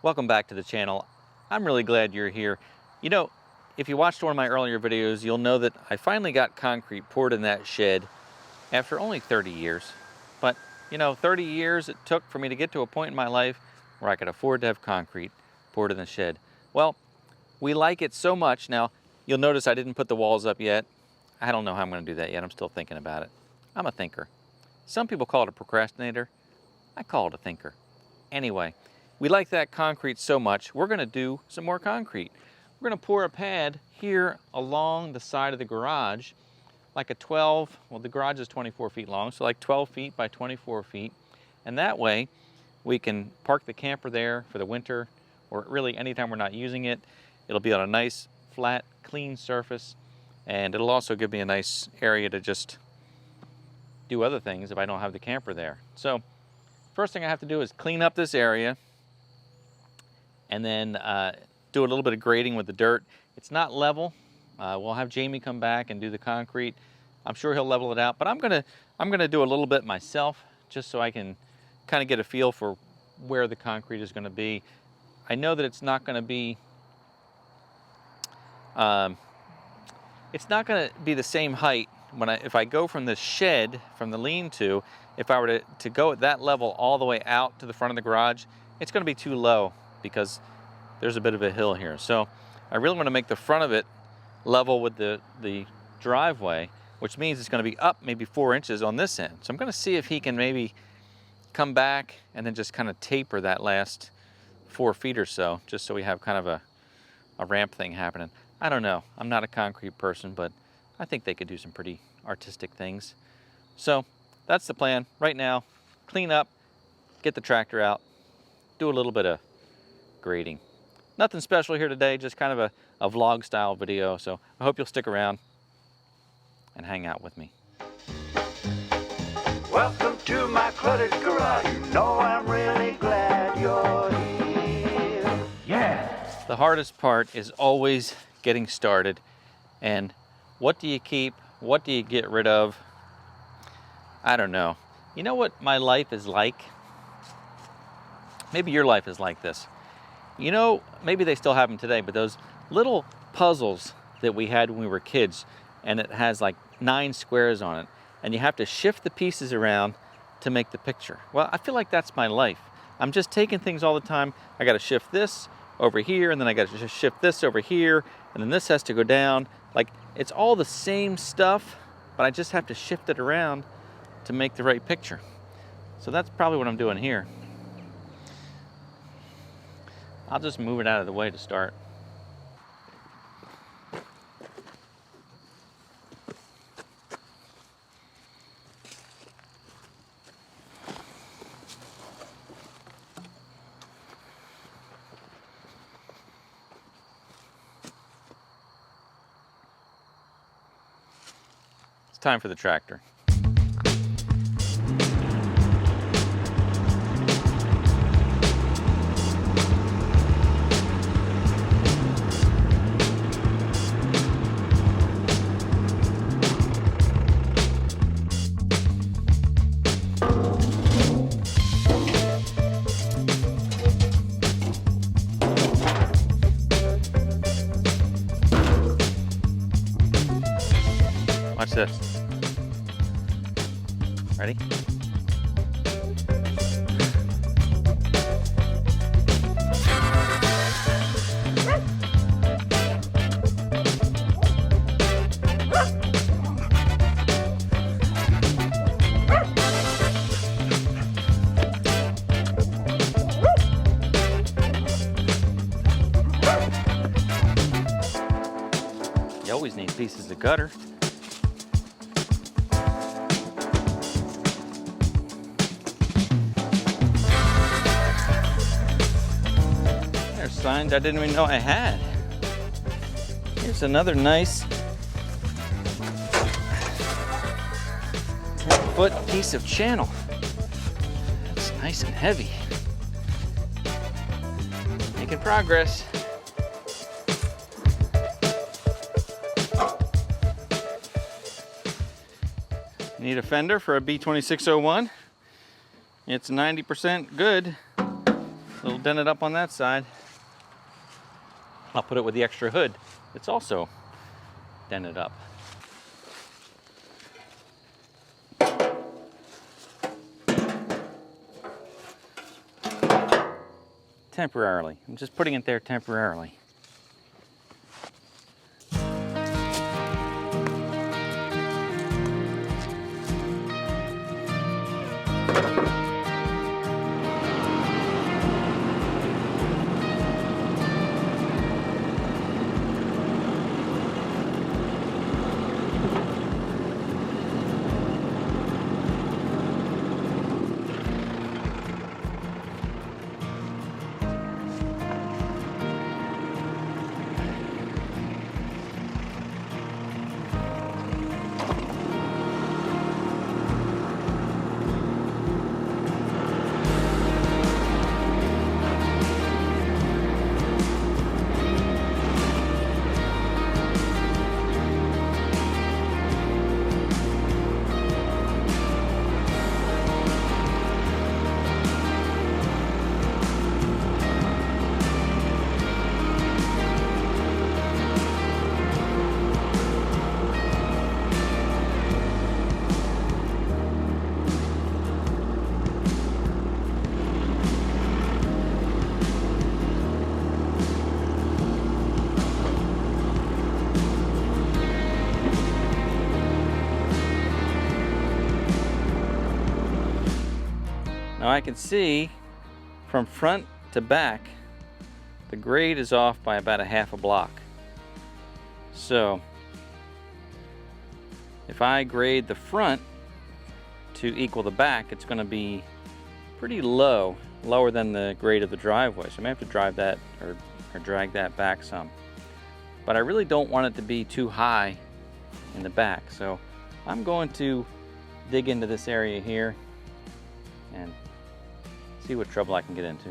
Welcome back to the channel. I'm really glad you're here. You know, if you watched one of my earlier videos, you'll know that I finally got concrete poured in that shed after only 30 years. But, you know, 30 years it took for me to get to a point in my life where I could afford to have concrete poured in the shed. Well, we like it so much. Now, you'll notice I didn't put the walls up yet. I don't know how I'm going to do that yet. I'm still thinking about it. I'm a thinker. Some people call it a procrastinator. I call it a thinker. Anyway, we like that concrete so much, we're going to do some more concrete. We're going to pour a pad here along the side of the garage, like a 12, well, the garage is 24 feet long, so like 12 feet by 24 feet. And that way, we can park the camper there for the winter, or really anytime we're not using it. It'll be on a nice, flat, clean surface, and it'll also give me a nice area to just do other things if I don't have the camper there. So, first thing I have to do is clean up this area, and then do a little bit of grading with the dirt. It's not level. We'll have Jamie come back and do the concrete. I'm sure he'll level it out, but I'm gonna do a little bit myself just so I can kind of get a feel for where the concrete is going to be. I know that it's not going to be the same height if I go from the shed, from the lean-to. If I were to go at that level all the way out to the front of the garage, it's going to be too low because there's a bit of a hill here. So I really want to make the front of it level with the driveway, which means it's going to be up maybe 4 inches on this end. So I'm going to see if he can maybe come back and then just kind of taper that last 4 feet or so, just so we have kind of a ramp thing happening. I don't know. I'm not a concrete person, but I think they could do some pretty artistic things. So that's the plan right now. Clean up, get the tractor out, do a little bit of grading. Nothing special here today, just kind of a vlog style video. So I hope you'll stick around and hang out with me. Welcome to my cluttered garage. You know I'm really glad you're here. Yeah. The hardest part is always getting started. And what do you keep? What do you get rid of? I don't know. You know what my life is like? Maybe your life is like this. You know, maybe they still have them today, but those little puzzles that we had when we were kids, and it has like 9 squares on it, and you have to shift the pieces around to make the picture. Well, I feel like that's my life. I'm just taking things all the time. I got to shift this over here, and then I got to shift this over here, and then this has to go down. Like, it's all the same stuff, but I just have to shift it around to make the right picture. So that's probably what I'm doing here. I'll just move it out of the way to start. It's time for the tractor. Watch this. Ready? You always need pieces of gutter. Signs I didn't even know I had. Here's another nice 10-foot piece of channel. That's nice and heavy. Making progress. Need a fender for a B2601. It's 90% good. A little dented up on that side. I'll put it with the extra hood. It's also dented up. Temporarily. I'm just putting it there temporarily. Now I can see from front to back, the grade is off by about a half a block. So if I grade the front to equal the back, it's going to be pretty low, lower than the grade of the driveway. So I may have to drive that or drag that back some. But I really don't want it to be too high in the back. So I'm going to dig into this area here and see what trouble I can get into.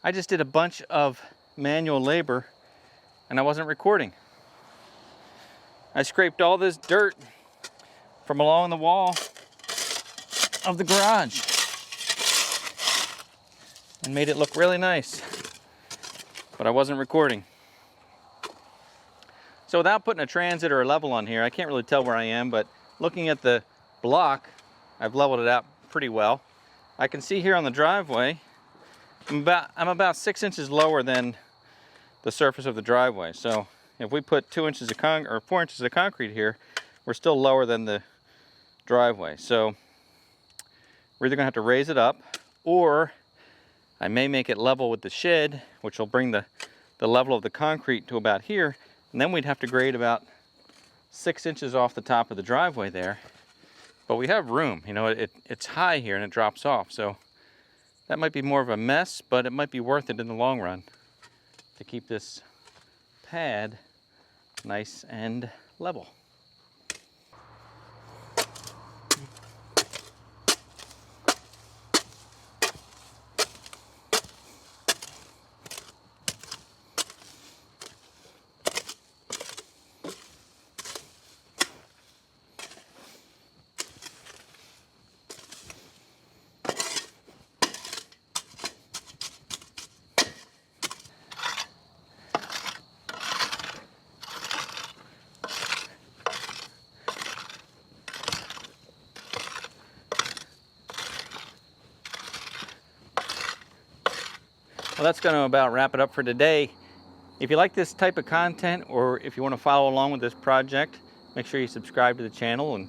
I just did a bunch of manual labor and I wasn't recording. I scraped all this dirt from along the wall of the garage and made it look really nice, but I wasn't recording. So without putting a transit or a level on here, I can't really tell where I am, but looking at the block, I've leveled it out pretty well. I can see here on the driveway, I'm about 6 inches lower than the surface of the driveway. So if we put 4 inches of concrete here, we're still lower than the driveway. So we're either gonna have to raise it up, or I may make it level with the shed, which will bring the level of the concrete to about here, and then we'd have to grade about 6 inches off the top of the driveway there. But we have room, you know, it's high here and it drops off. So that might be more of a mess, but it might be worth it in the long run to keep this pad nice and level. Well, that's going to about wrap it up for today. If you like this type of content, or if you want to follow along with this project, make sure you subscribe to the channel and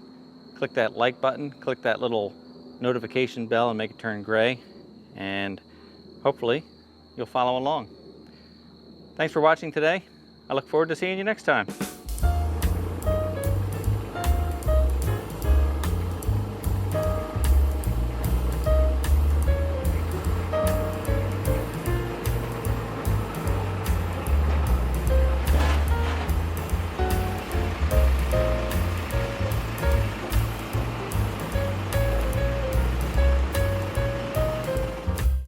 click that like button, click that little notification bell and make it turn gray, and hopefully you'll follow along. Thanks for watching today. I look forward to seeing you next time.